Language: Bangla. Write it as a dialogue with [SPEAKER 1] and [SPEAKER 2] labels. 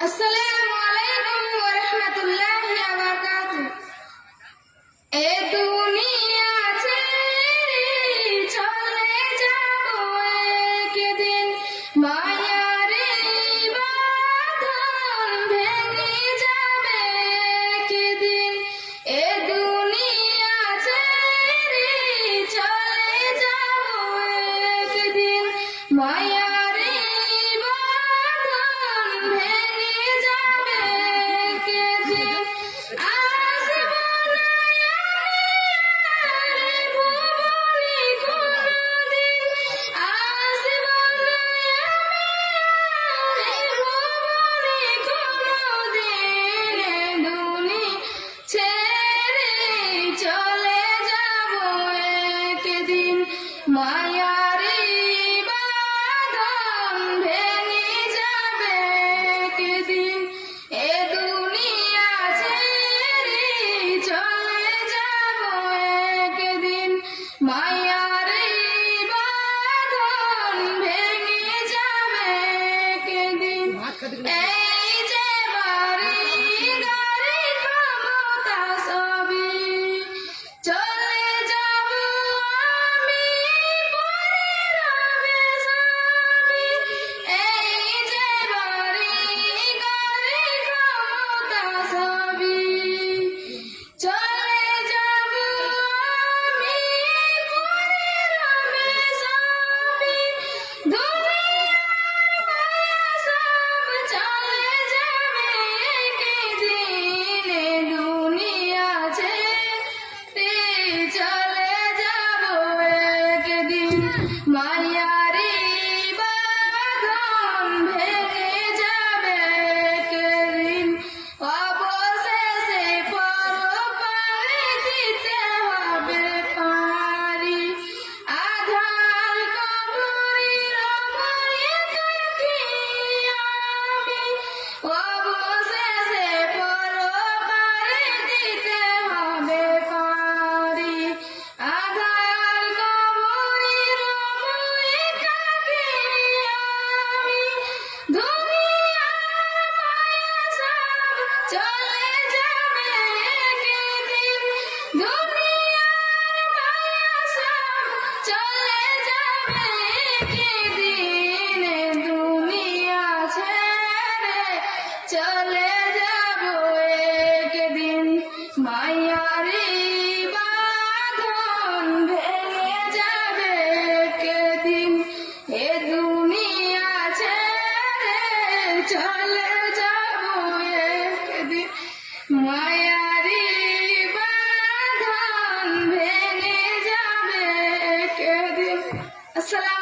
[SPEAKER 1] আসসালামু আলাইকুম ওয়া রাহমাতুল্লাহি ওয়া বারাকাতুহু। এ দুনিয়া ছেড়ে চলে যাব একদিন, মায়ারে বাঁধন ভেঙে যাবে একদিন। এ দুনিয়া ছেড়ে চলে যাব একদিন, মায়ারে বাঁধন ভেঙে যাবে একদিন। আসব না আর ভুবনে কোনদিন, আসব না আর ভুবনে কোনদিন। এ দুনিয়া ছেড়ে চলে যাব একদিন, মায়ারে বাঁধন ভেঙে যাবে একদিন। এ দুনিয়া ছেড়ে চলে যাব একদিন, মায়ারে বাঁধন ভেঙে যাবে একদিন। এই যে বাড়ি গাড়ি ক্ষমতা সবই চলে যাব আমি, পরে রবে সবই। এই যে বাড়ি গাড়ি ক্ষমতা সবই চলে যাব আমি, পরে রবে সবই। দুনিয়ার মায়া সব চলে যাবে একদিন, এ দুনিয়া ছেড়ে চলে যাব একদিন, মায়ারে বাঁধন ভেঙে যাবে একদিন। অবশেষে পরপারে দিতে হবে পারি, আধার কবরের ময়ে থাকি আমি। অবশেষে পরপারে দিতে হবে পারি, আধার কবরের ময়ে থাকি আমি। দুনিয়ার মায়া সব চলে যাবে একদিন, দুনিয়ার মায়া সব চলে যাবে একদিন। এ দুনিয়া ছেড়ে চলে যাব একদিন, মায়ারে বাঁধন ভেঙে যাবে একদিন। এ দুনিয়া ছেড়ে চলে যাব একদিন, মায়ারে বাঁধন ভেঙে যাবে একদিন। আসসালাম।